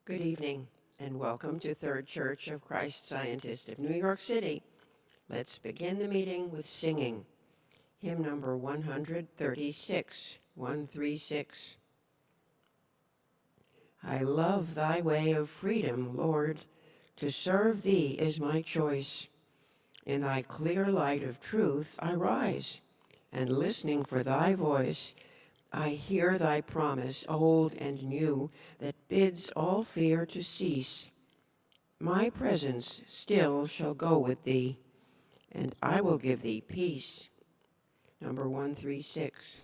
Good evening, and welcome to Third Church of Christ Scientist of New York City. Let's begin the meeting with singing. Hymn number 136, 136. I love thy way of freedom, Lord. To serve thee is my choice. In thy clear light of truth I rise, and listening for thy voice, I hear thy promise, old and new, that bids all fear to cease. My presence still shall go with thee, and I will give thee peace. Number 136.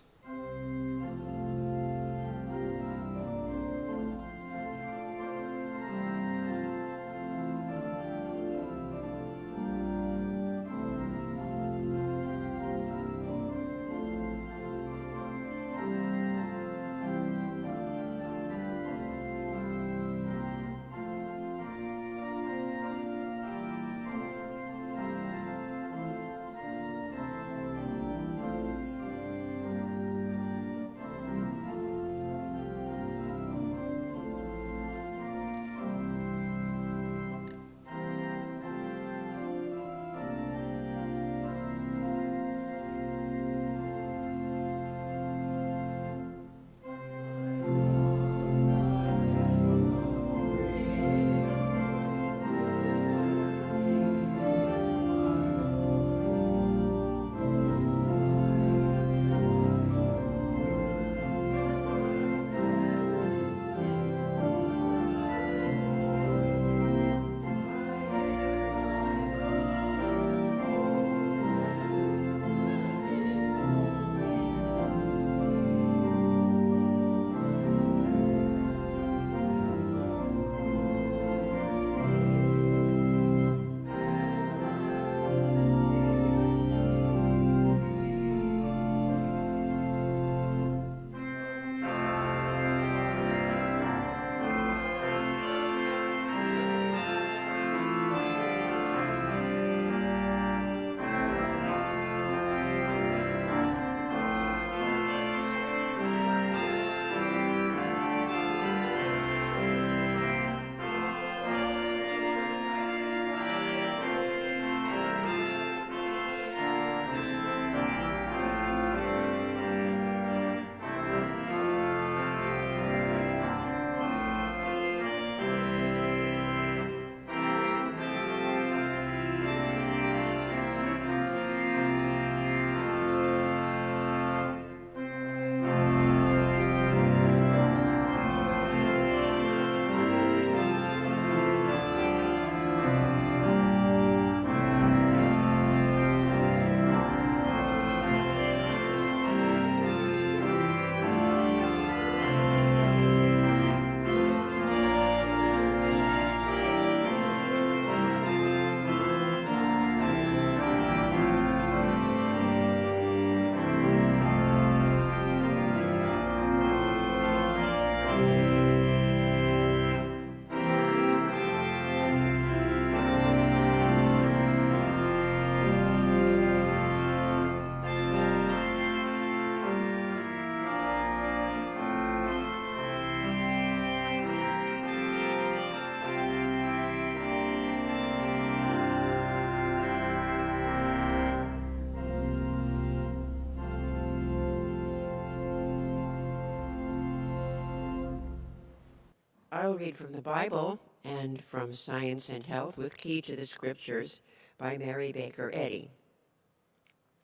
I'll read from the Bible and from Science and Health with Key to the Scriptures by Mary Baker Eddy.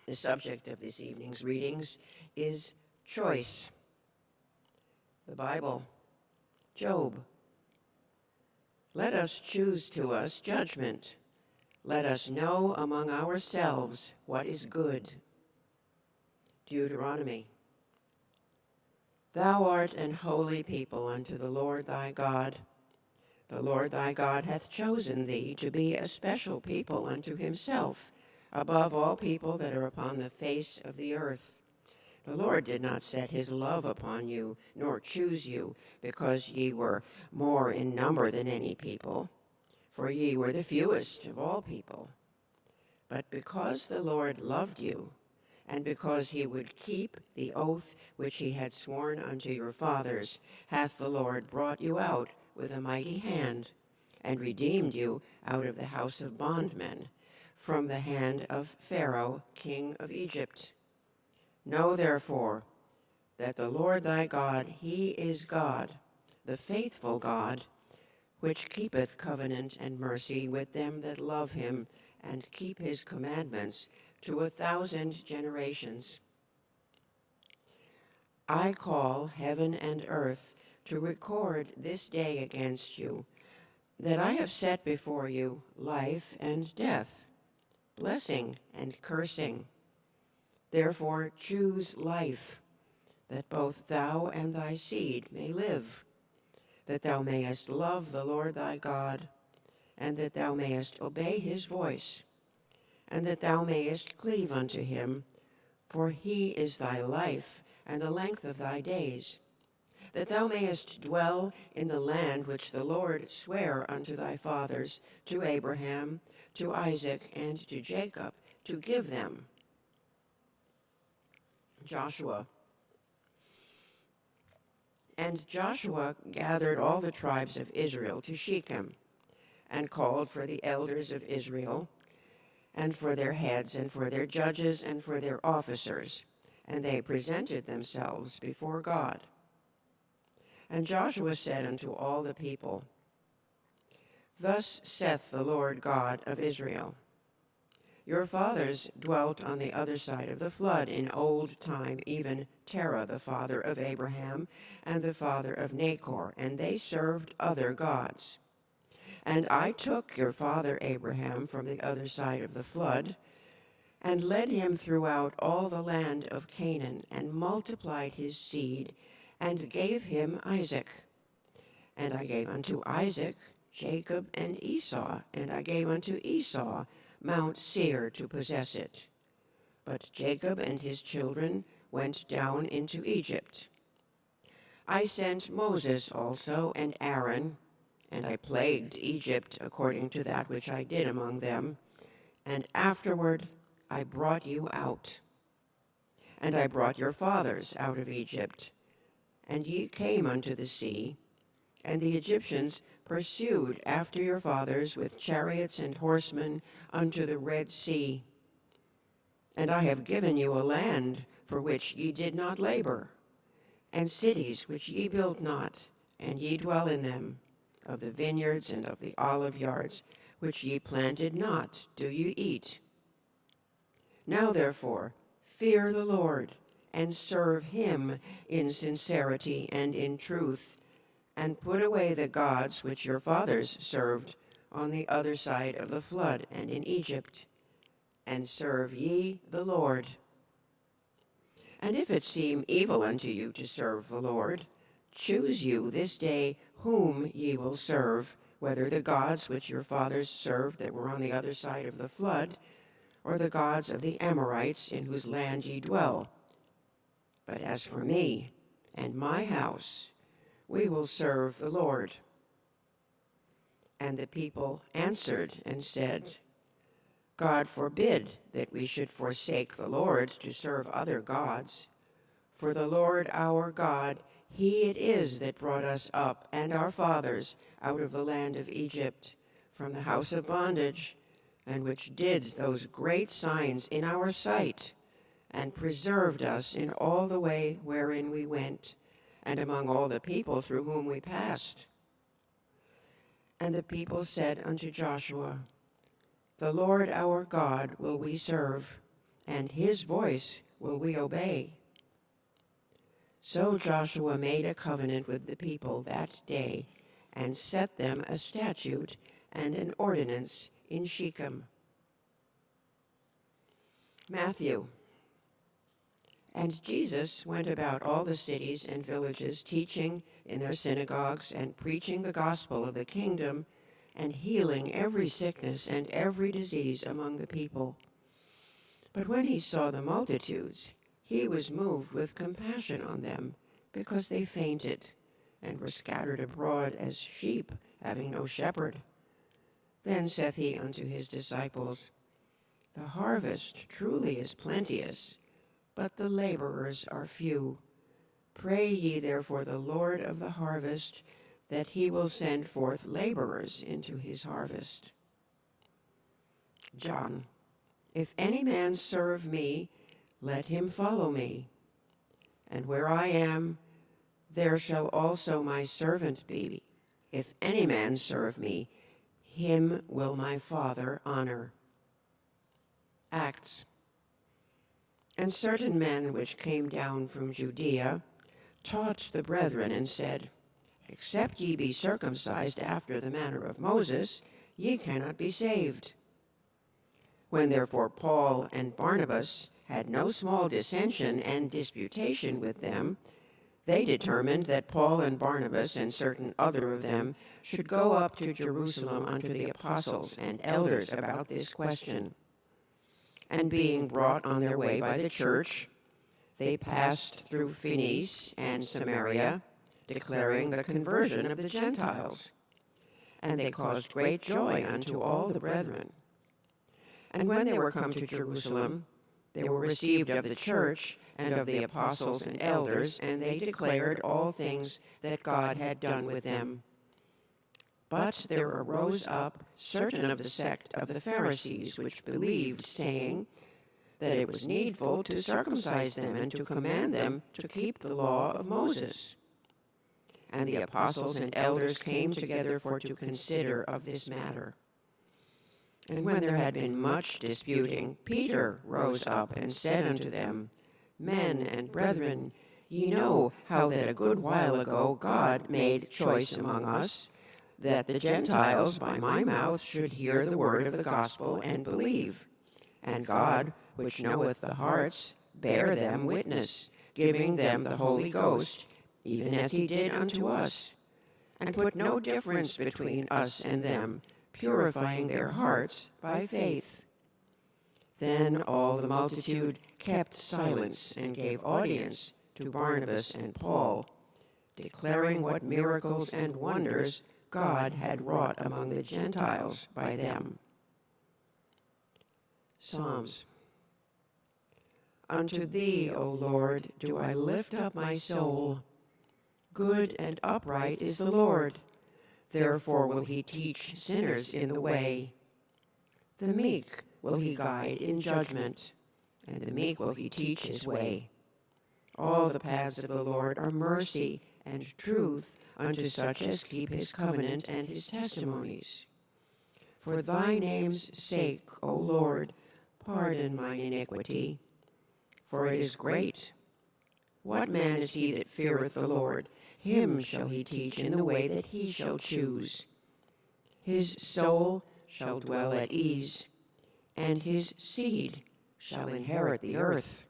The subject of this evening's readings is choice. The Bible, Job. Let us choose to us judgment. Let us know among ourselves what is good. Deuteronomy. Thou art an holy people unto the Lord thy God. The Lord thy God hath chosen thee to be a special people unto himself, above all people that are upon the face of the earth. The Lord did not set his love upon you, nor choose you, because ye were more in number than any people, for ye were the fewest of all people. But because the Lord loved you, and because he would keep the oath which he had sworn unto your fathers, hath the Lord brought you out with a mighty hand, and redeemed you out of the house of bondmen, from the hand of Pharaoh, king of Egypt. Know therefore that the Lord thy God, he is God, the faithful God, which keepeth covenant and mercy with them that love him and keep his commandments to 1,000 generations. I call heaven and earth to record this day against you, that I have set before you life and death, blessing and cursing. Therefore choose life, that both thou and thy seed may live, that thou mayest love the Lord thy God, and that thou mayest obey his voice, and that thou mayest cleave unto him, for he is thy life and the length of thy days, that thou mayest dwell in the land which the Lord sware unto thy fathers, to Abraham, to Isaac, and to Jacob, to give them. Joshua. And Joshua gathered all the tribes of Israel to Shechem, and called for the elders of Israel, and for their heads, and for their judges, and for their officers, and they presented themselves before God. And Joshua said unto all the people, Thus saith the Lord God of Israel, Your fathers dwelt on the other side of the flood in old time, even Terah the father of Abraham, and the father of Nachor, and they served other gods. And I took your father Abraham from the other side of the flood, and led him throughout all the land of Canaan, and multiplied his seed, and gave him Isaac. And I gave unto Isaac Jacob and Esau, and I gave unto Esau Mount Seir to possess it. But Jacob and his children went down into Egypt. I sent Moses also and Aaron, and I plagued Egypt according to that which I did among them, and afterward I brought you out. And I brought your fathers out of Egypt, and ye came unto the sea, and the Egyptians pursued after your fathers with chariots and horsemen unto the Red Sea. And I have given you a land for which ye did not labor, and cities which ye built not, and ye dwell in them. Of the vineyards and of the olive yards, which ye planted not, do ye eat. Now therefore, fear the Lord, and serve him in sincerity and in truth, and put away the gods which your fathers served on the other side of the flood and in Egypt, and serve ye the Lord. And if it seem evil unto you to serve the Lord, choose you this day whom ye will serve, whether the gods which your fathers served that were on the other side of the flood, or the gods of the Amorites in whose land ye dwell. But as for me and my house, we will serve the Lord. And the people answered and said, God forbid that we should forsake the Lord to serve other gods. For the Lord our God, he it is that brought us up and our fathers out of the land of Egypt, from the house of bondage, and which did those great signs in our sight, and preserved us in all the way wherein we went, and among all the people through whom we passed. And the people said unto Joshua, The Lord our God will we serve, and his voice will we obey. So Joshua made a covenant with the people that day, and set them a statute and an ordinance in Shechem. Matthew. And Jesus went about all the cities and villages, teaching in their synagogues and preaching the gospel of the kingdom, and healing every sickness and every disease among the people. But when he saw the multitudes, he was moved with compassion on them, because they fainted, and were scattered abroad as sheep, having no shepherd. Then saith he unto his disciples, The harvest truly is plenteous, but the laborers are few. Pray ye therefore the Lord of the harvest that he will send forth laborers into his harvest. John, if any man serve me, let him follow me. And where I am, there shall also my servant be. If any man serve me, him will my Father honor. Acts. And certain men which came down from Judea taught the brethren and said, Except ye be circumcised after the manner of Moses, ye cannot be saved. When therefore Paul and Barnabas had no small dissension and disputation with them, they determined that Paul and Barnabas and certain other of them should go up to Jerusalem unto the apostles and elders about this question. And being brought on their way by the church, they passed through Phoenice and Samaria, declaring the conversion of the Gentiles. And they caused great joy unto all the brethren. And when they were come to Jerusalem, they were received of the church and of the apostles and elders, and they declared all things that God had done with them. But there arose up certain of the sect of the Pharisees which believed, saying that it was needful to circumcise them and to command them to keep the law of Moses. And the apostles and elders came together for to consider of this matter. And when there had been much disputing, Peter rose up and said unto them, Men and brethren, ye know how that a good while ago God made choice among us, that the Gentiles by my mouth should hear the word of the gospel and believe. And God, which knoweth the hearts, bare them witness, giving them the Holy Ghost, even as he did unto us, and put no difference between us and them, purifying their hearts by faith. Then all the multitude kept silence and gave audience to Barnabas and Paul, declaring what miracles and wonders God had wrought among the Gentiles by them. Psalms. Unto thee, O Lord, do I lift up my soul. Good and upright is the Lord. Therefore will he teach sinners in the way. The meek will he guide in judgment, and the meek will he teach his way. All the paths of the Lord are mercy and truth unto such as keep his covenant and his testimonies. For thy name's sake, O Lord, pardon mine iniquity, for it is great. What man is he that feareth the Lord? Him shall he teach in the way that he shall choose. His soul shall dwell at ease, and his seed shall inherit the earth.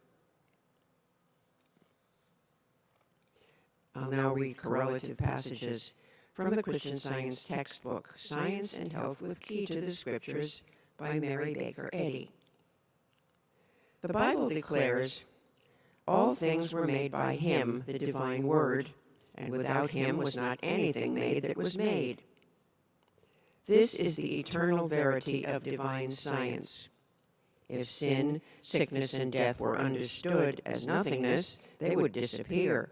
I'll now read correlative passages from the Christian Science textbook, Science and Health with Key to the Scriptures, by Mary Baker Eddy. The Bible declares, all things were made by him, the divine word, and without him was not anything made that was made. This is the eternal verity of divine science. If sin, sickness, and death were understood as nothingness, they would disappear.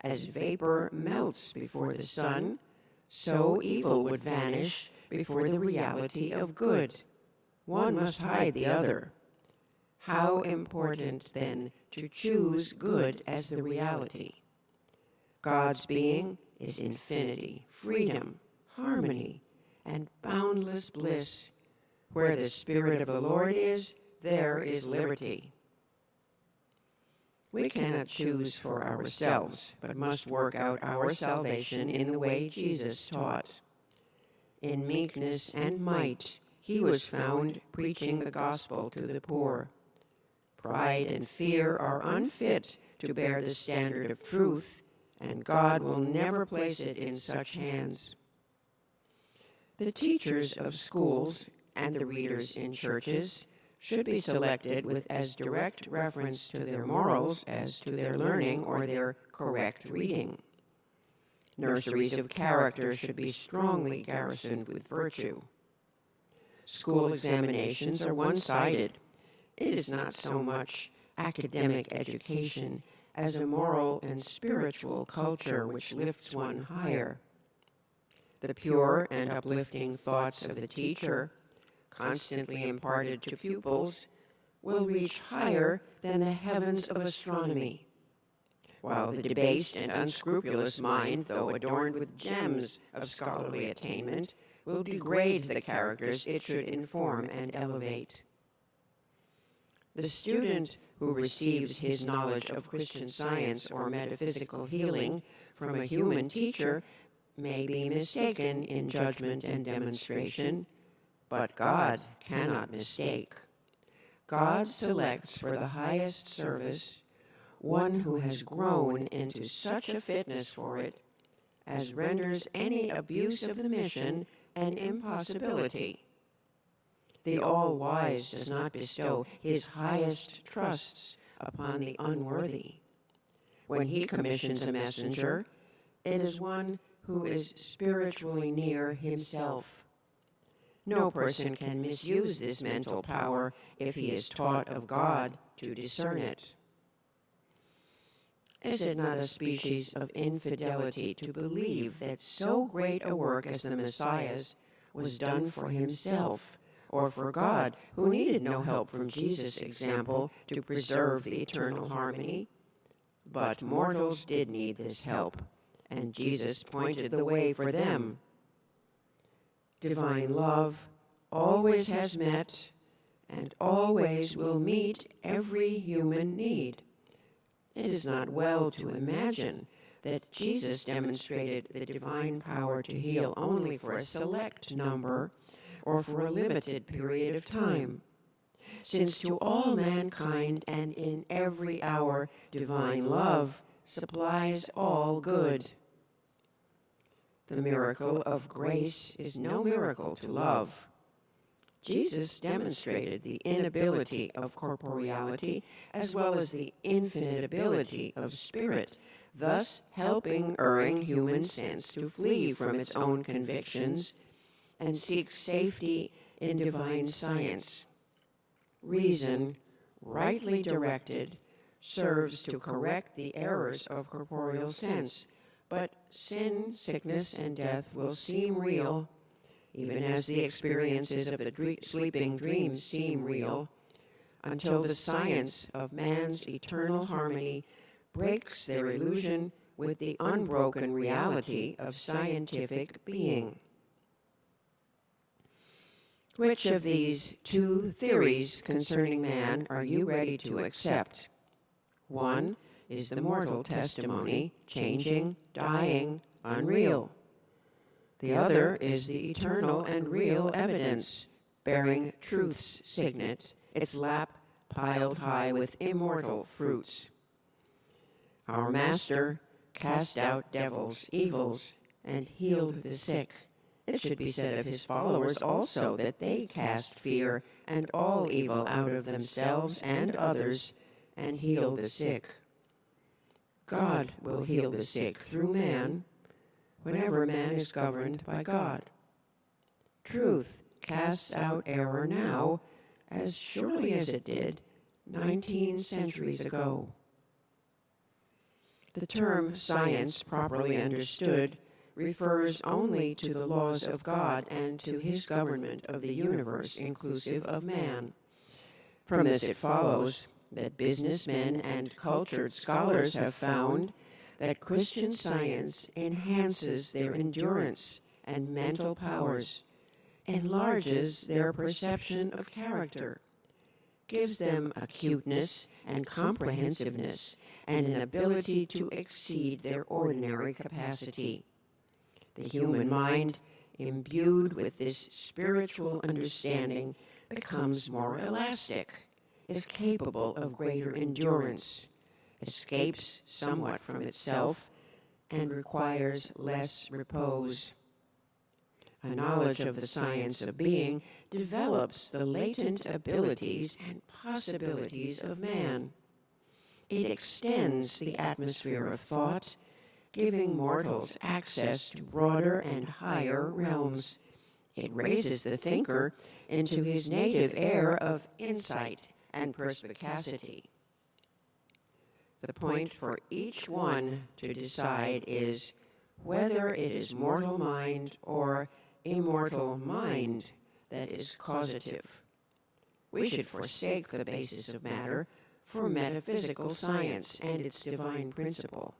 As vapor melts before the sun, so evil would vanish before the reality of good. One must hide the other. How important, then, to choose good as the reality. God's being is infinity, freedom, harmony, and boundless bliss. Where the Spirit of the Lord is, there is liberty. We cannot choose for ourselves, but must work out our salvation in the way Jesus taught. In meekness and might, he was found preaching the gospel to the poor. Pride and fear are unfit to bear the standard of truth, and God will never place it in such hands. The teachers of schools and the readers in churches should be selected with as direct reference to their morals as to their learning or their correct reading. Nurseries of character should be strongly garrisoned with virtue. School examinations are one-sided. It is not so much academic education as a moral and spiritual culture which lifts one higher. The pure and uplifting thoughts of the teacher, constantly imparted to pupils, will reach higher than the heavens of astronomy, while the debased and unscrupulous mind, though adorned with gems of scholarly attainment, will degrade the characters it should inform and elevate. The student who receives his knowledge of Christian Science or metaphysical healing from a human teacher may be mistaken in judgment and demonstration, but God cannot mistake. God selects for the highest service one who has grown into such a fitness for it as renders any abuse of the mission an impossibility. The All-Wise does not bestow his highest trusts upon the unworthy. When he commissions a messenger, it is one who is spiritually near himself. No person can misuse this mental power if he is taught of God to discern it. Is it not a species of infidelity to believe that so great a work as the Messiah's was done for himself, or for God, who needed no help from Jesus' example to preserve the eternal harmony? But mortals did need this help, and Jesus pointed the way for them. Divine love always has met and always will meet every human need. It is not well to imagine that Jesus demonstrated the divine power to heal only for a select number or for a limited period of time, since to all mankind and in every hour divine love supplies all good. The miracle of grace is no miracle to love. Jesus demonstrated the inability of corporeality as well as the infinite ability of spirit, thus helping erring human sense to flee from its own convictions and seek safety in divine science. Reason, rightly directed, serves to correct the errors of corporeal sense, but sin, sickness, and death will seem real, even as the experiences of the sleeping dreams seem real, until the science of man's eternal harmony breaks their illusion with the unbroken reality of scientific being. Which of these two theories concerning man are you ready to accept? One is the mortal testimony, changing, dying, unreal. The other is the eternal and real evidence, bearing truth's signet, its lap piled high with immortal fruits. Our Master cast out devils, evils, and healed the sick. It should be said of his followers also that they cast fear and all evil out of themselves and others and heal the sick. God will heal the sick through man, whenever man is governed by God. Truth casts out error now, as surely as it did 19 centuries ago. The term science, properly understood, refers only to the laws of God and to his government of the universe, inclusive of man. From this it follows that businessmen and cultured scholars have found that Christian Science enhances their endurance and mental powers, enlarges their perception of character, gives them acuteness and comprehensiveness, and an ability to exceed their ordinary capacity. The human mind, imbued with this spiritual understanding, becomes more elastic, is capable of greater endurance, escapes somewhat from itself, and requires less repose. A knowledge of the science of being develops the latent abilities and possibilities of man. It extends the atmosphere of thought, giving mortals access to broader and higher realms. It raises the thinker into his native air of insight and perspicacity. The point for each one to decide is, whether it is mortal mind or immortal mind that is causative. We should forsake the basis of matter for metaphysical science and its divine principle.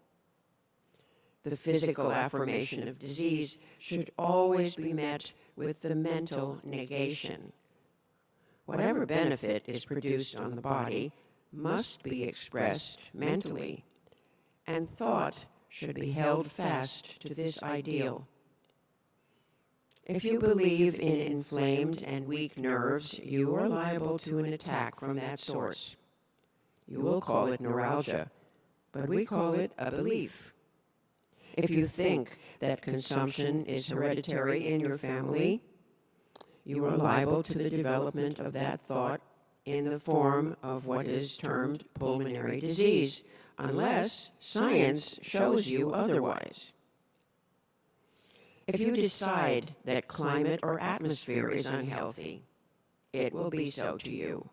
The physical affirmation of disease should always be met with the mental negation. Whatever benefit is produced on the body must be expressed mentally, and thought should be held fast to this ideal. If you believe in inflamed and weak nerves, you are liable to an attack from that source. You will call it neuralgia, but we call it a belief. If you think that consumption is hereditary in your family, you are liable to the development of that thought in the form of what is termed pulmonary disease, unless science shows you otherwise. If you decide that climate or atmosphere is unhealthy, it will be so to you.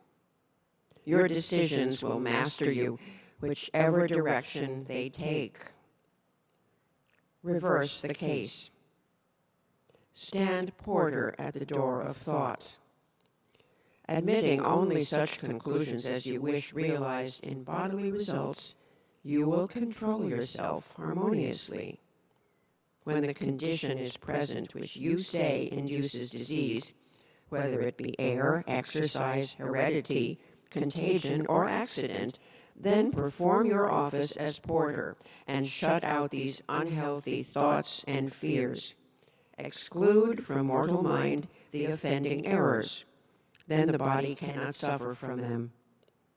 Your decisions will master you, whichever direction they take. Reverse the case. Stand porter at the door of thought. Admitting only such conclusions as you wish realized in bodily results, you will control yourself harmoniously. When the condition is present which you say induces disease, whether it be air, exercise, heredity, contagion, or accident, then perform your office as porter and shut out these unhealthy thoughts and fears. Exclude from mortal mind the offending errors. Then the body cannot suffer from them.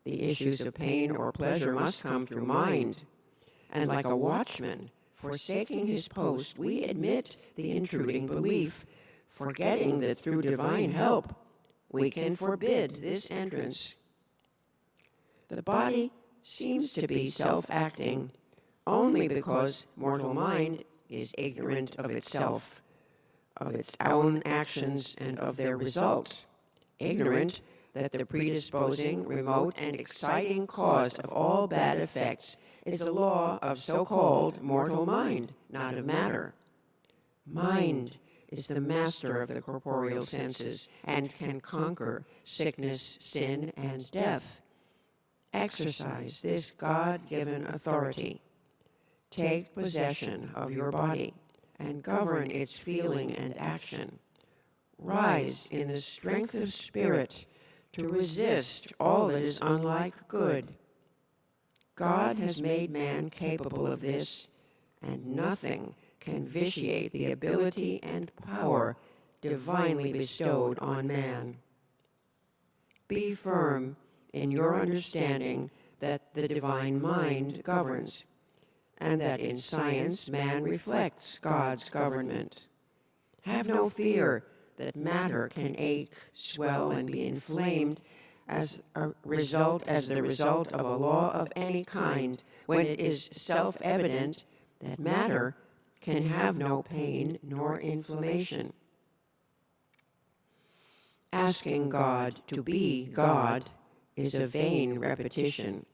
The issues of pain or pleasure must come through mind. And like a watchman, forsaking his post, we admit the intruding belief, forgetting that through divine help we can forbid this entrance. The body seems to be self-acting only because mortal mind is ignorant of itself, of its own actions, and of their results, ignorant that the predisposing, remote, and exciting cause of all bad effects is a law of so-called mortal mind, not of matter. Mind is the master of the corporeal senses and can conquer sickness, sin, and death. Exercise this God-given authority. Take possession of your body and govern its feeling and action. Rise in the strength of spirit to resist all that is unlike good. God has made man capable of this, and nothing can vitiate the ability and power divinely bestowed on man. Be firm in your understanding that the divine mind governs, and that in science man reflects God's government. Have no fear that matter can ache, swell, and be inflamed as the result of a law of any kind, when it is self-evident that matter can have no pain nor inflammation. Asking God to be God is a vain repetition.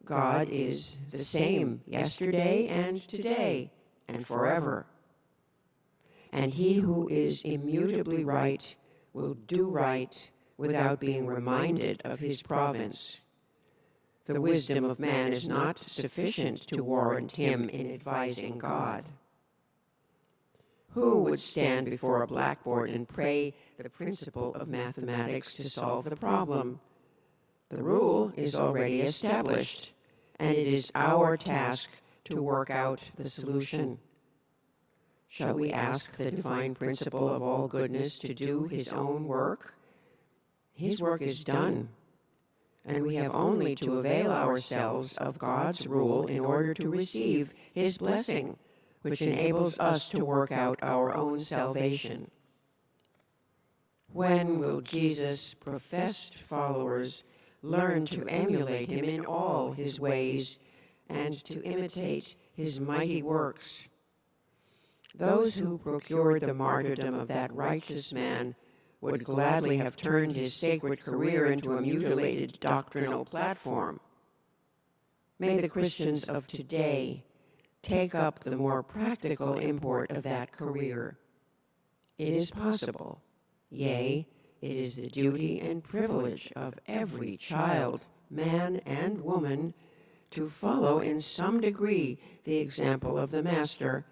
God is the same yesterday and today and forever. And he who is immutably right will do right without being reminded of his province. The wisdom of man is not sufficient to warrant him in advising God. Who would stand before a blackboard and pray the principle of mathematics to solve the problem? The rule is already established, and it is our task to work out the solution. Shall we ask the divine principle of all goodness to do his own work? His work is done, and we have only to avail ourselves of God's rule in order to receive his blessing, which enables us to work out our own salvation. When will Jesus' professed followers learn to emulate him in all his ways and to imitate his mighty works? Those who procured the martyrdom of that righteous man would gladly have turned his sacred career into a mutilated doctrinal platform. May the Christians of today take up the more practical import of that career. It is possible, yea, it is the duty and privilege of every child, man and woman, to follow in some degree the example of the Master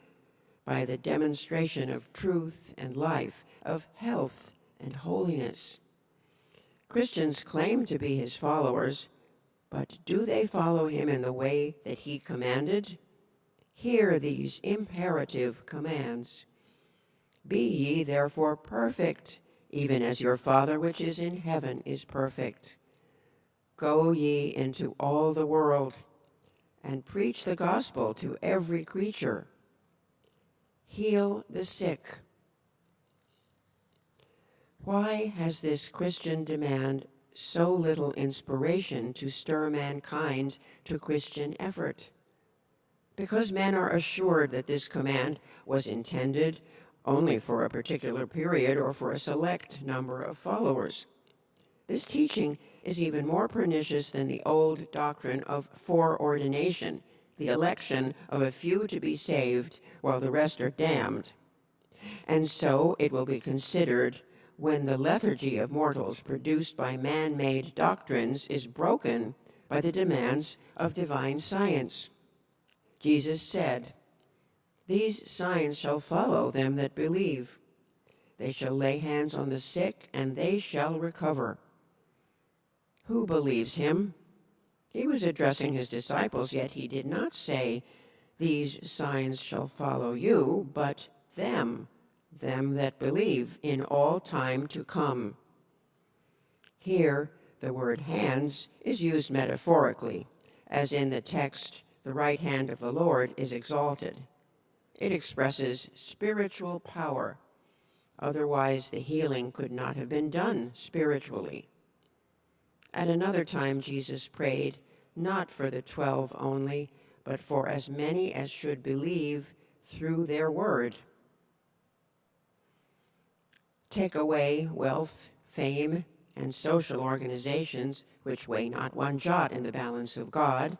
by the demonstration of truth and life, of health and holiness. Christians claim to be his followers, but do they follow him in the way that he commanded? Hear these imperative commands. Be ye therefore perfect, even as your Father which is in heaven is perfect. Go ye into all the world, and preach the gospel to every creature. Heal the sick. Why has this Christian demand so little inspiration to stir mankind to Christian effort? Because men are assured that this command was intended only for a particular period or for a select number of followers. This teaching is even more pernicious than the old doctrine of foreordination, the election of a few to be saved while the rest are damned. And so it will be considered when the lethargy of mortals produced by man-made doctrines is broken by the demands of divine science. Jesus said, "These signs shall follow them that believe. They shall lay hands on the sick, and they shall recover." Who believes him? He was addressing his disciples, yet he did not say, "These signs shall follow you," but them that believe in all time to come. Here, the word hands is used metaphorically, as in the text, "The right hand of the Lord is exalted." It expresses spiritual power. Otherwise, the healing could not have been done spiritually. At another time, Jesus prayed, not for the 12 only, but for as many as should believe through their word. Take away wealth, fame, and social organizations, which weigh not one jot in the balance of God,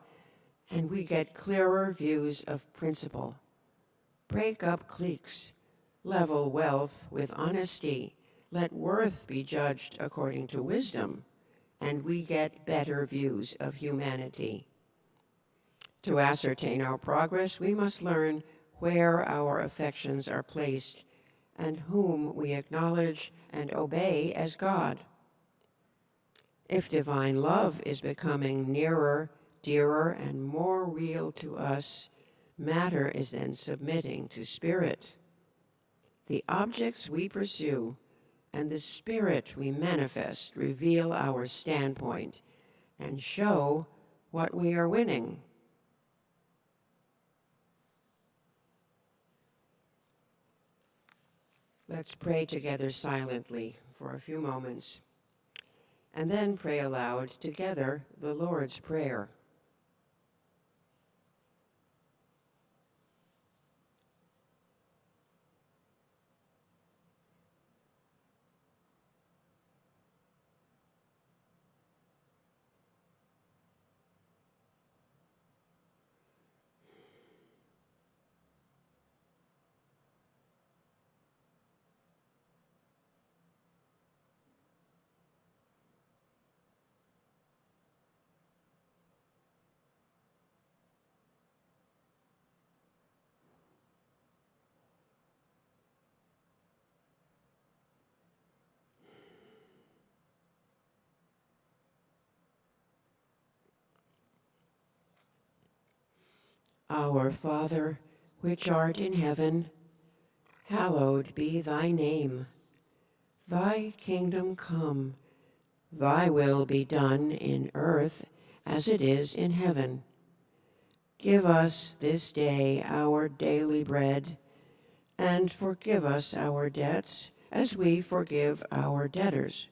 and we get clearer views of principle. Break up cliques, level wealth with honesty, let worth be judged according to wisdom, and we get better views of humanity. To ascertain our progress, we must learn where our affections are placed and whom we acknowledge and obey as God. If divine love is becoming nearer, dearer, and more real to us, matter is then submitting to spirit. The objects we pursue and the spirit we manifest reveal our standpoint and show what we are winning. Let's pray together silently for a few moments, and then pray aloud together the Lord's Prayer. Our Father, which art in heaven, hallowed be thy name. Thy kingdom come, thy will be done in earth as it is in heaven. Give us this day our daily bread, and forgive us our debts as we forgive our debtors.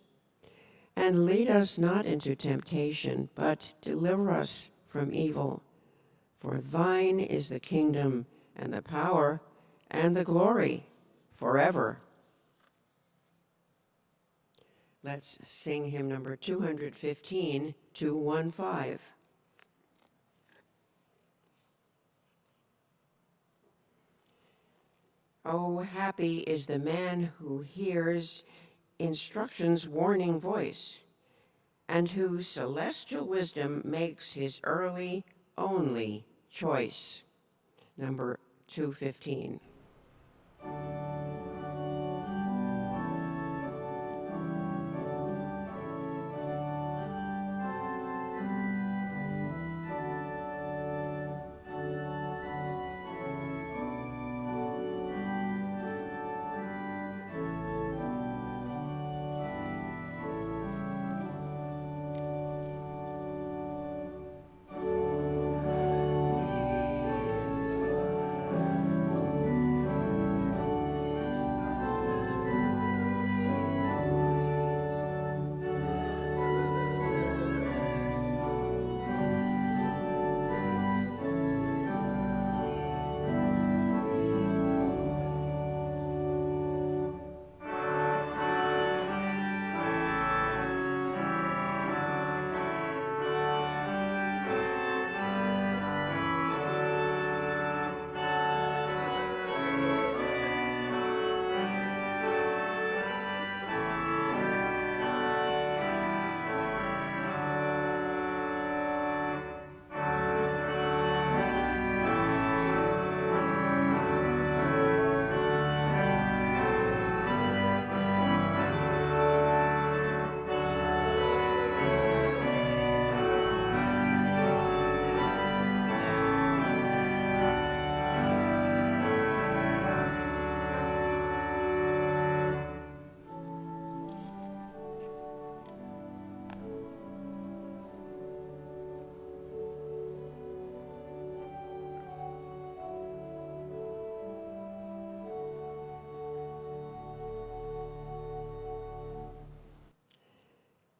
And lead us not into temptation, but deliver us from evil. For thine is the kingdom, and the power, and the glory, forever. Let's sing hymn number 215, 215. Oh, happy is the man who hears instruction's warning voice, and whose celestial wisdom makes his early, only choice. Number 215.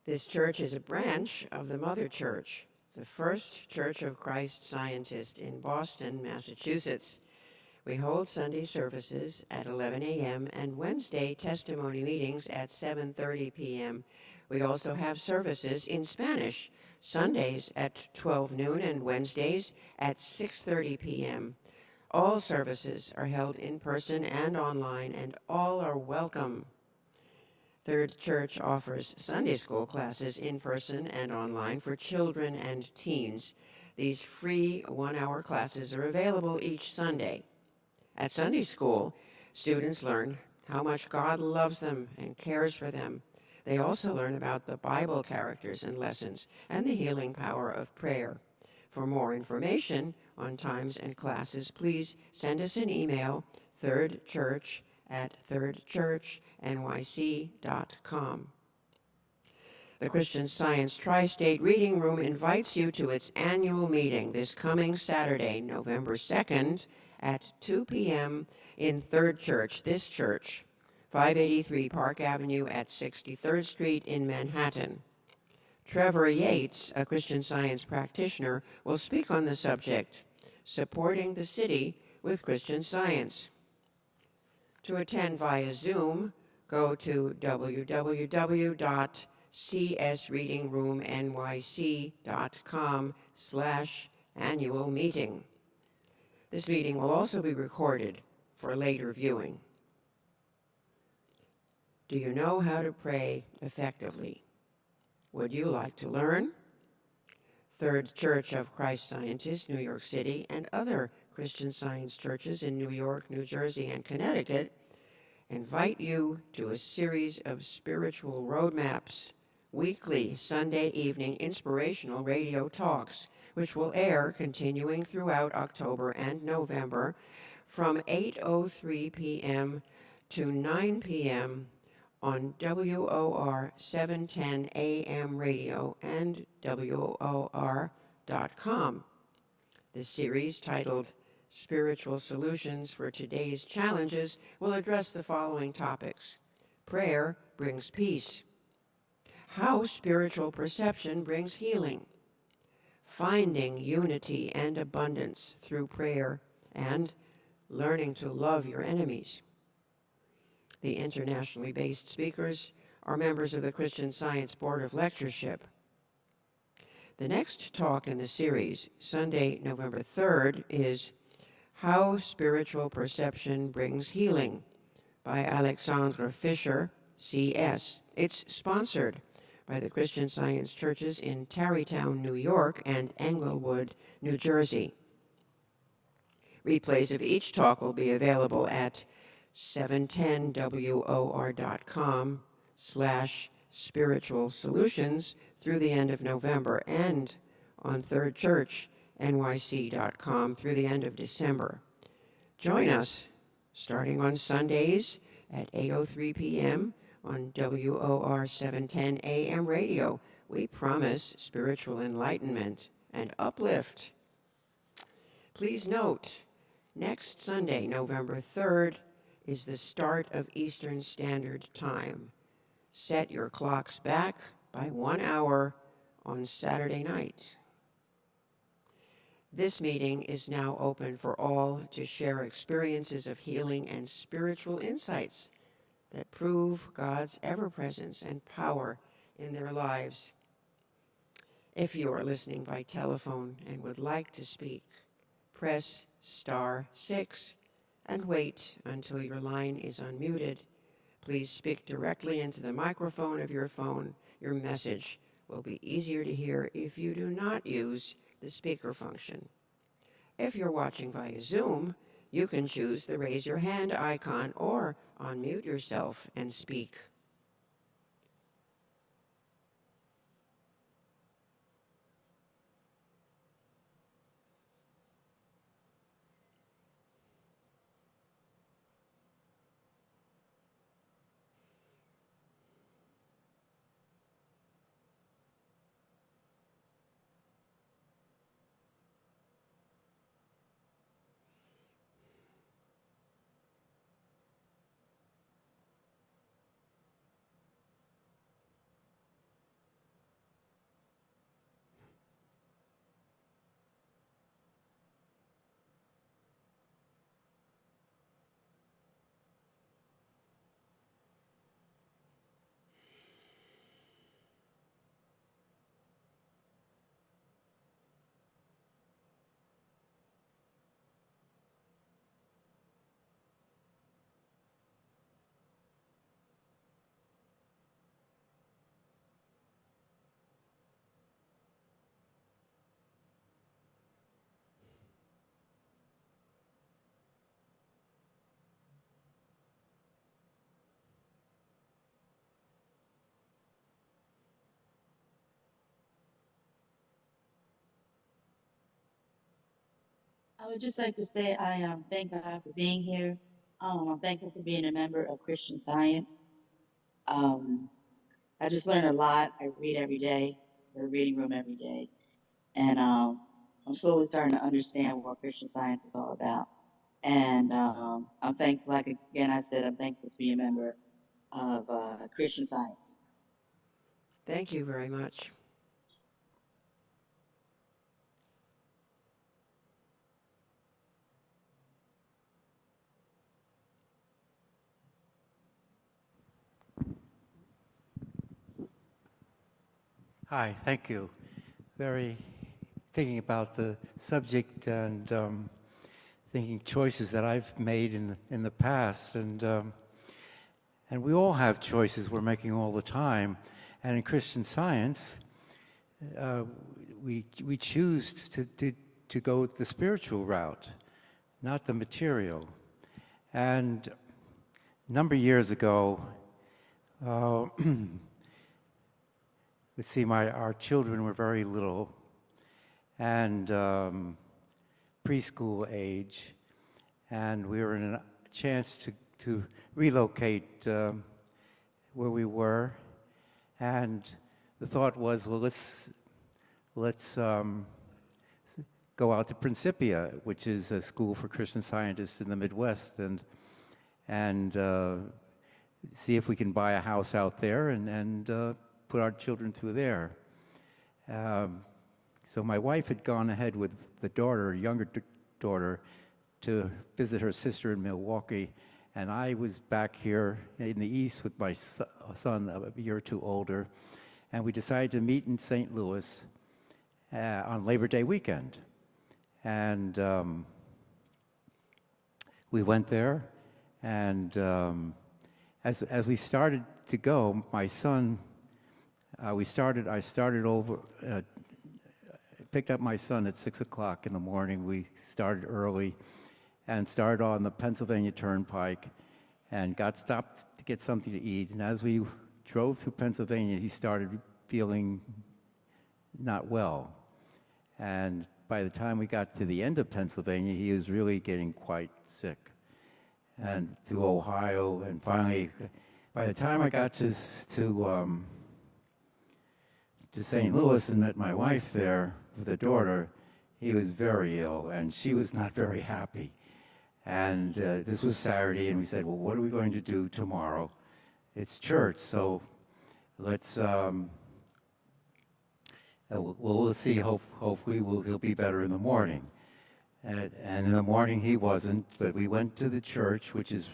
This church is a branch of the Mother Church, the First Church of Christ Scientist in Boston, Massachusetts. We hold Sunday services at 11 a.m. and Wednesday testimony meetings at 7:30 p.m. We also have services in Spanish, Sundays at 12 noon and Wednesdays at 6:30 p.m. All services are held in person and online, and all are welcome. Third Church offers Sunday school classes in person and online for children and teens. These free one-hour classes are available each Sunday. At Sunday school, students learn how much God loves them and cares for them. They also learn about the Bible characters and lessons and the healing power of prayer. For more information on times and classes, please send us an email, thirdchurch@thirdchurchnyc.com. The Christian Science Tri-State Reading Room invites you to its annual meeting this coming Saturday, November 2nd, at 2 p.m. in Third Church, this church, 583 Park Avenue at 63rd Street in Manhattan. Trevor Yates, a Christian Science practitioner, will speak on the subject, Supporting the City with Christian Science. To attend via Zoom, go to www.csreadingroomnyc.com/annual meeting. This meeting will also be recorded for later viewing. Do you know how to pray effectively? Would you like to learn? Third Church of Christ Scientist, New York City, and other Christian Science churches in New York, New Jersey, and Connecticut invite you to a series of spiritual roadmaps, weekly Sunday evening inspirational radio talks, which will air continuing throughout October and November from 8:03 p.m. to 9 p.m. on WOR 710 AM radio and WOR.com. The series, titled Spiritual Solutions for Today's Challenges, will address the following topics. Prayer brings peace. How spiritual perception brings healing. Finding unity and abundance through prayer, and learning to love your enemies. The internationally based speakers are members of the Christian Science Board of Lectureship. The next talk in the series, Sunday, November 3rd, is How Spiritual Perception Brings Healing by Alexandra Fisher, CS. It's sponsored by the Christian Science churches in Tarrytown, New York, and Englewood, New Jersey. Replays of each talk will be available at 710wor.com/spiritual solutions through the end of November, and on thirdchurchnyc.com through the end of December. Join us starting on Sundays at 8:03 p.m. on WOR 710 AM radio. We promise spiritual enlightenment and uplift. Please note, next Sunday, November 3rd, is the start of Eastern Standard Time. Set your clocks back by 1 hour on Saturday night. This meeting is now open for all to share experiences of healing and spiritual insights that prove God's ever-presence and power in their lives. If you are listening by telephone and would like to speak, press *6 and wait until your line is unmuted. Please speak directly into the microphone of your phone. Your message will be easier to hear if you do not use the speaker function. If you're watching via Zoom, you can choose the raise your hand icon or unmute yourself and speak. I would just like to say I thank God for being here. I'm thankful for being a member of Christian Science. Um, I just learn a lot. I read every day, the reading room every day, and I'm slowly starting to understand what Christian Science is all about. And I'm thankful, like again I said, I'm thankful to be a member of Christian Science. Thank you very much. Hi, thank you. Very thinking about the subject and thinking choices that I've made in the past, and we all have choices we're making all the time. And in Christian Science, we choose to go the spiritual route, not the material. And a number of years ago, let's see, our children were very little and preschool age, and we were in a chance to relocate where we were, and the thought was, well, let's go out to Principia, which is a school for Christian Scientists in the Midwest, and see if we can buy a house out there and put our children through there. So my wife had gone ahead with the daughter, younger daughter, to visit her sister in Milwaukee, and I was back here in the East with my son, a year or two older, and we decided to meet in St. Louis on Labor Day weekend. And we went there, and as we started to go, my son, I started over, picked up my son at 6 o'clock in the morning. We started early and started on the Pennsylvania Turnpike and got stopped to get something to eat. And as we drove through Pennsylvania, he started feeling not well. And by the time we got to the end of Pennsylvania, he was really getting quite sick. And through Ohio, and finally, by the time I got to St. Louis and met my wife there with a daughter, he was very ill, and she was not very happy. And this was Saturday, and we said, well, what are we going to do tomorrow? It's church, so let's, we'll see. Hopefully he'll be better in the morning. And in the morning he wasn't, but we went to the church, which is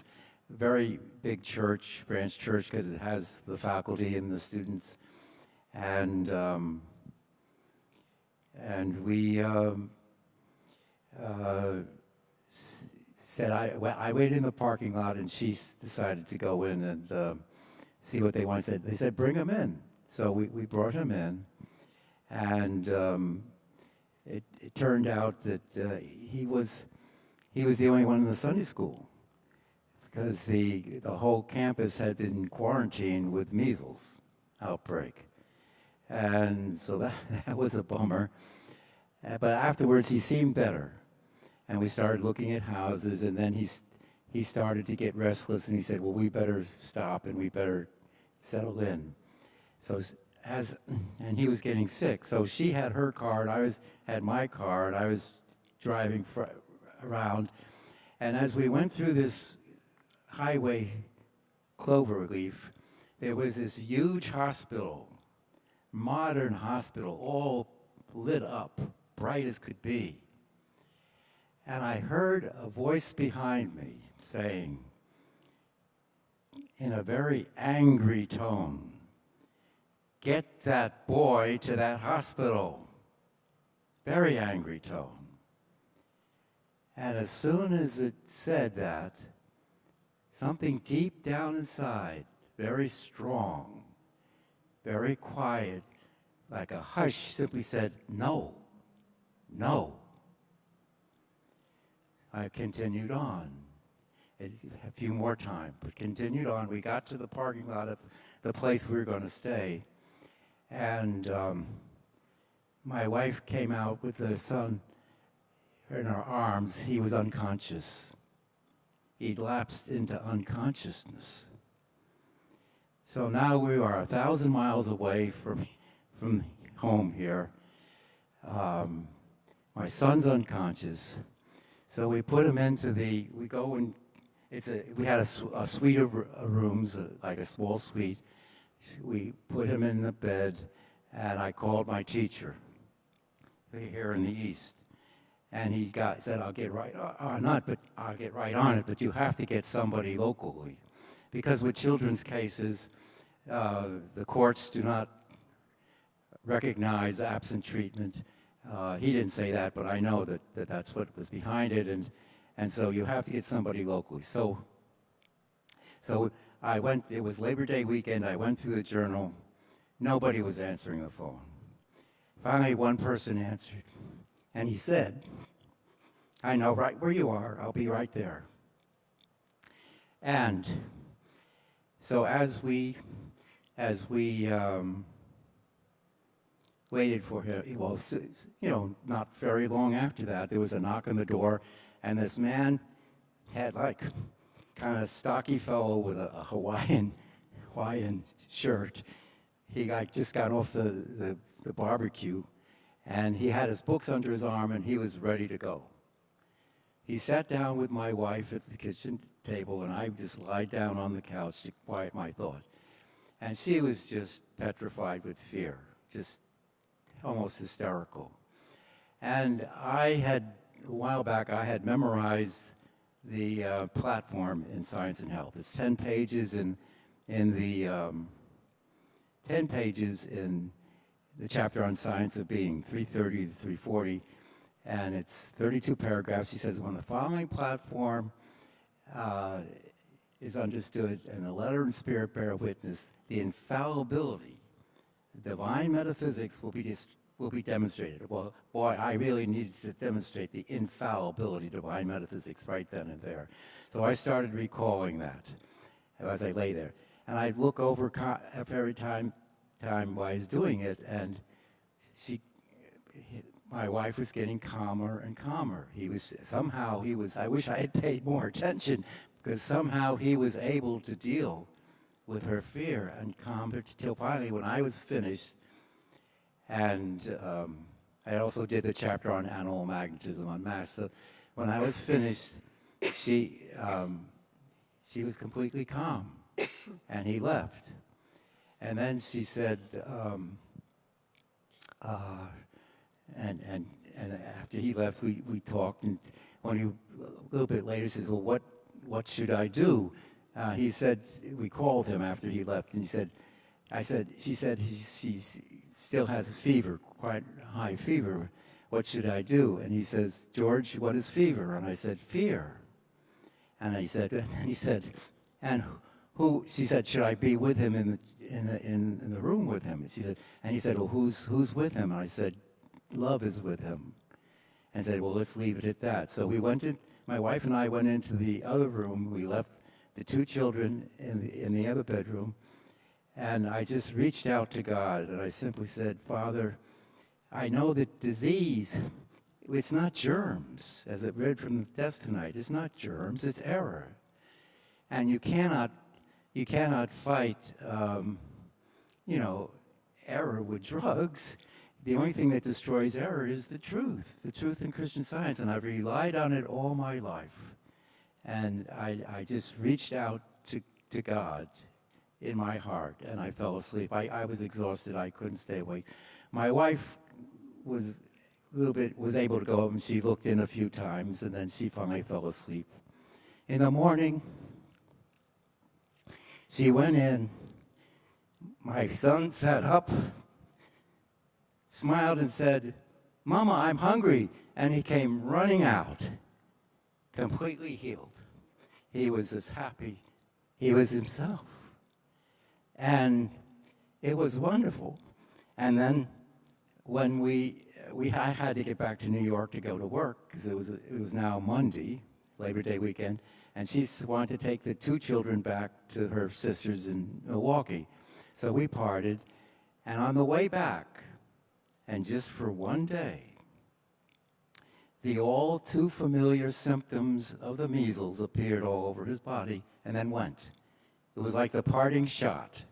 a very big church, branch church, because it has the faculty and the students. And we said, I waited in the parking lot, and she decided to go in and see what they wanted. They said, bring him in. So we brought him in, and it turned out that he was the only one in the Sunday school, because the whole campus had been quarantined with measles outbreak. And so that was a bummer. But afterwards, he seemed better. And we started looking at houses, and then he started to get restless, and he said, well, we better stop, and we better settle in. So and he was getting sick. So she had her car, and I had my car, and I was driving around. And as we went through this highway, Cloverleaf, there was this huge hospital, modern hospital, all lit up, bright as could be. And I heard a voice behind me saying, in a very angry tone, get that boy to that hospital. Very angry tone. And as soon as it said that, something deep down inside, very strong, very quiet, like a hush, simply said, no, no. I continued on. A few more time, but continued on. We got to the parking lot of the place we were going to stay, and my wife came out with the son in her arms. He was unconscious. He'd lapsed into unconsciousness. So now we are 1,000 miles away from home here. My son's unconscious. So we put him into we go and we had a suite of rooms, like a small suite. We put him in the bed, and I called my teacher here in the East. And he said, I'll get right on it, but you have to get somebody locally. Because with children's cases, the courts do not recognize absent treatment. He didn't say that, but I know that that's what was behind it, and so you have to get somebody locally. So I went, it was Labor Day weekend, I went through the journal, nobody was answering the phone. Finally, one person answered, and he said, I know right where you are, I'll be right there. And so as we waited for him, well, not very long after that, there was a knock on the door, and this man had like kind of stocky fellow with a Hawaiian shirt. He just got off the barbecue, and he had his books under his arm, and he was ready to go. He sat down with my wife at the kitchen table, and I just lied down on the couch to quiet my thought. And she was just petrified with fear, just almost hysterical. And a while back, I had memorized the platform in Science and Health. It's 10 pages in the 10 pages in the chapter on science of being, 330 to 340, and it's 32 paragraphs. He says, on the following platform, uh, is understood, and the letter and spirit bear witness, the infallibility, divine metaphysics will be demonstrated. Well, boy, I really needed to demonstrate the infallibility of divine metaphysics right then and there. So I started recalling that as I lay there. And I'd look over every time while I was doing it, and my wife was getting calmer and calmer. I wish I had paid more attention, because somehow he was able to deal with her fear and calm her till finally when I was finished, and I also did the chapter on animal magnetism on Mass. So when I was finished, she was completely calm, and he left. And then she said, and after he left, we talked, and when a little bit later says, well, what should I do? He said, we called him after he left, and she said he still has a fever, quite high fever. What should I do? And he says, George, what is fever? And I said, fear. And he said, and who? She said, should I be with him in the room with him? And he said, well, who's with him? And I said, love is with him. And said, well, let's leave it at that. So my wife and I went into the other room. We left the two children in the other bedroom, and I just reached out to God, and I simply said, Father, I know that disease, it's not germs, as it read from the text tonight. It's not germs, it's error. And you cannot fight, error with drugs. The only thing that destroys error is the truth in Christian Science, and I've relied on it all my life. And I just reached out to God in my heart, and I fell asleep. I was exhausted. I couldn't stay awake. My wife was able to go up, and she looked in a few times, and then she finally fell asleep. In the morning, she went in. My son sat up, smiled, and said, Mama, I'm hungry. And he came running out, completely healed. He was as happy. He was himself. And it was wonderful. And then when I had to get back to New York to go to work, because it was now Monday, Labor Day weekend, and she wanted to take the two children back to her sisters in Milwaukee. So we parted, and on the way back, and just for one day, the all too familiar symptoms of the measles appeared all over his body and then went. It was like the parting shot.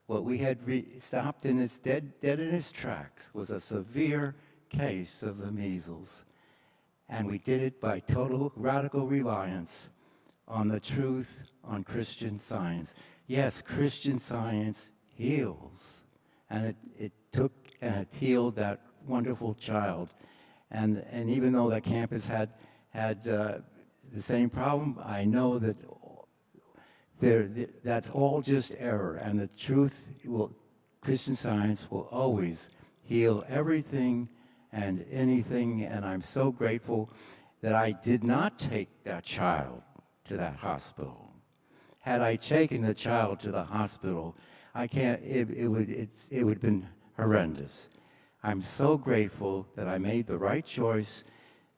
What we had stopped in its dead in its tracks was a severe case of the measles. And we did it by total radical reliance on the truth, on Christian Science. Yes, Christian Science heals. And it healed that wonderful child. And even though that campus had the same problem, I know that that's all just error, and the truth Christian Science will always heal everything and anything, and I'm so grateful that I did not take that child to that hospital. Had I taken the child to the hospital, it would have been horrendous. I'm so grateful that I made the right choice,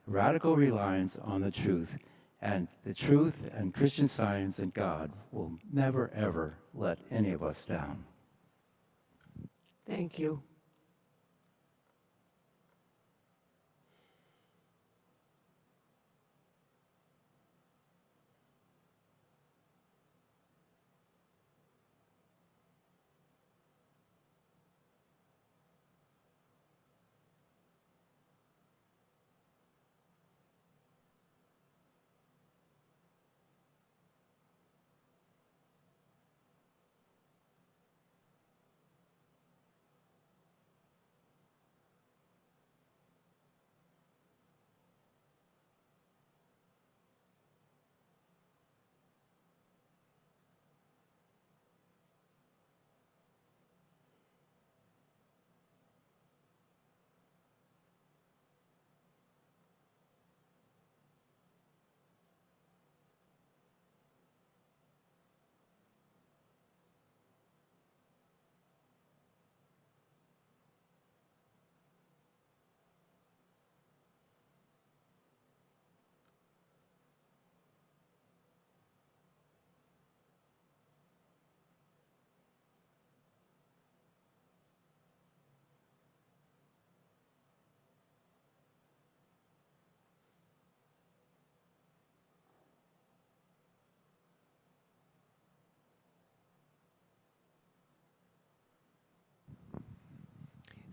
radical reliance on the truth. And the truth and Christian Science and God will never, ever let any of us down. Thank you.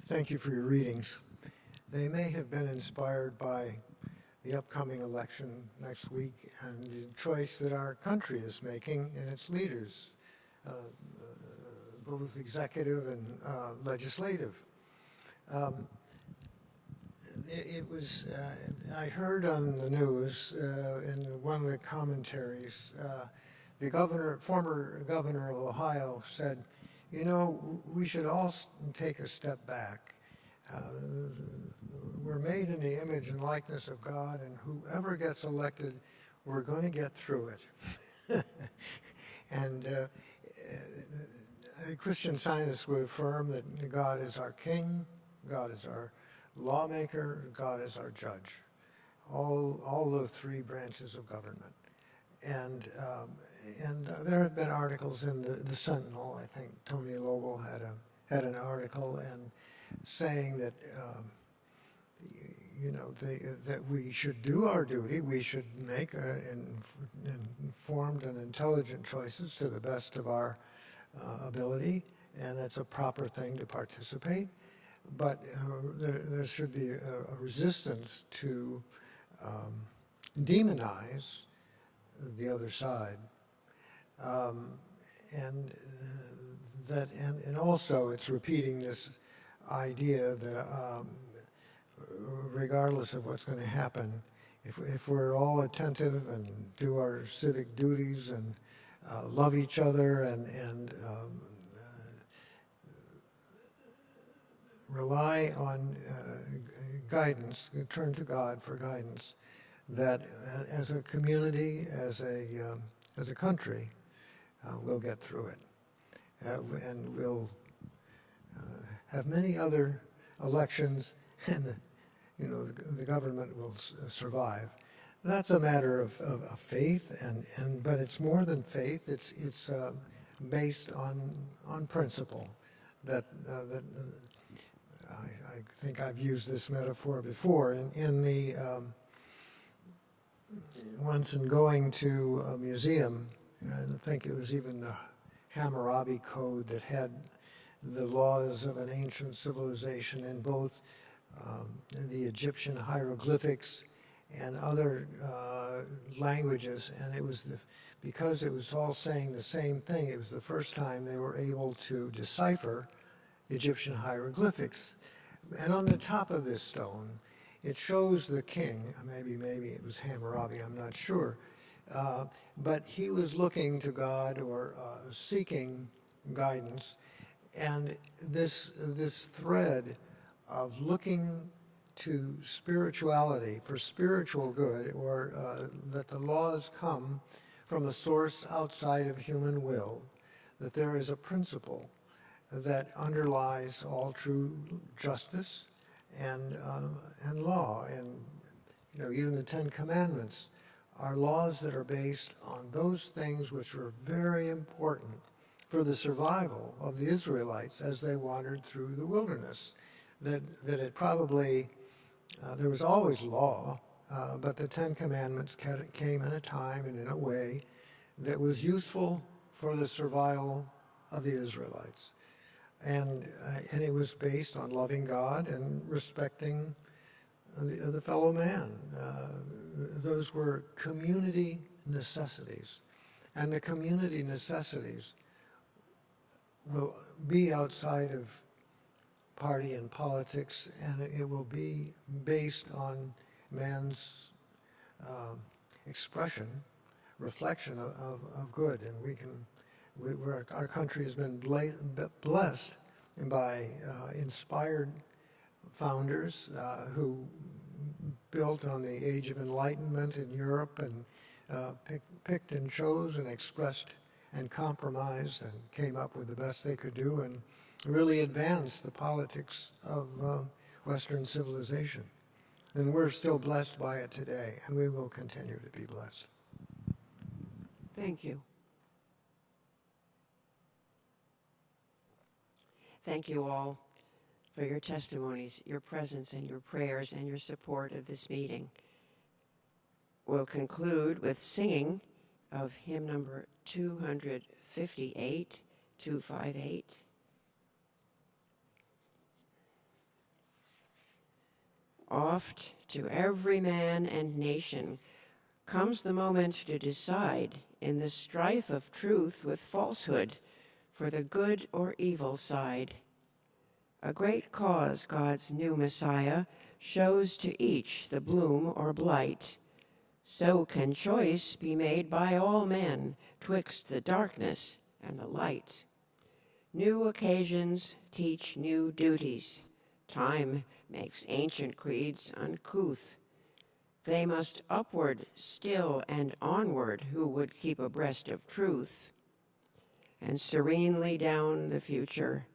Thank you for your readings. They may have been inspired by the upcoming election next week and the choice that our country is making in its leaders, both executive and legislative. I heard on the news in one of the commentaries, the former governor of Ohio said, you know, we should all take a step back. We're made in the image and likeness of God, and whoever gets elected, we're going to get through it. And Christian Scientists would affirm that God is our king, God is our lawmaker, God is our judge. All the three branches of government. And there have been articles in the Sentinel. I think Tony Lobel had an article and saying that that we should do our duty. We should make informed and intelligent choices to the best of our ability, and that's a proper thing to participate. But there should be a resistance to demonize the other side, and also it's repeating this idea that regardless of what's going to happen, if we're all attentive and do our civic duties and love each other and rely on guidance, turn to God for guidance, that as a community, as a country, we'll get through it. And we'll have many other elections, and the government will survive. That's a matter of faith, but it's more than faith. It's based on principle. That I think I've used this metaphor before. Once in going to a museum, and I think it was even the Hammurabi Code that had the laws of an ancient civilization in both the Egyptian hieroglyphics and other languages, and it was because it was all saying the same thing. It was the first time they were able to decipher Egyptian hieroglyphics. And on the top of this stone, it shows the king. Maybe it was Hammurabi, I'm not sure. But he was looking to God or seeking guidance. And this thread of looking to spirituality for spiritual good, or that the laws come from a source outside of human will, that there is a principle that underlies all true justice and law. And even the Ten Commandments are laws that are based on those things which were very important for the survival of the Israelites as they wandered through the wilderness. That it probably, there was always law, but the Ten Commandments came in a time and in a way that was useful for the survival of the Israelites. And it was based on loving God and respecting the fellow man. Those were community necessities. And the community necessities will be outside of party and politics, and it will be based on man's expression, reflection of good. And our country has been blessed by inspired founders who built on the Age of Enlightenment in Europe and picked and chose and expressed and compromised and came up with the best they could do and really advanced the politics of Western civilization. And we're still blessed by it today, and we will continue to be blessed. Thank you. Thank you all for your testimonies, your presence, and your prayers, and your support of this meeting. We'll conclude with singing of hymn number 258, 258. Oft to every man and nation comes the moment to decide in the strife of truth with falsehood for the good or evil side. A great cause God's new Messiah shows to each the bloom or blight. So can choice be made by all men twixt the darkness and the light. New occasions teach new duties. Time makes ancient creeds uncouth. They must upward still and onward who would keep abreast of truth. And serenely down the future,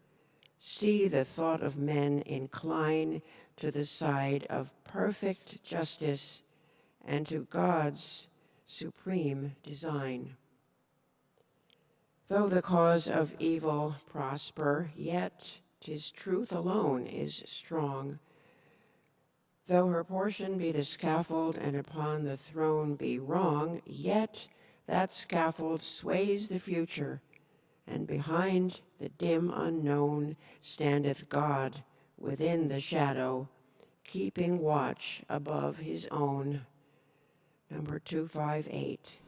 see the thought of men incline to the side of perfect justice and to God's supreme design. Though the cause of evil prosper, yet 'tis truth alone is strong. Though her portion be the scaffold and upon the throne be wrong, yet that scaffold sways the future, and behind the dim unknown standeth God within the shadow, keeping watch above his own. Number 258.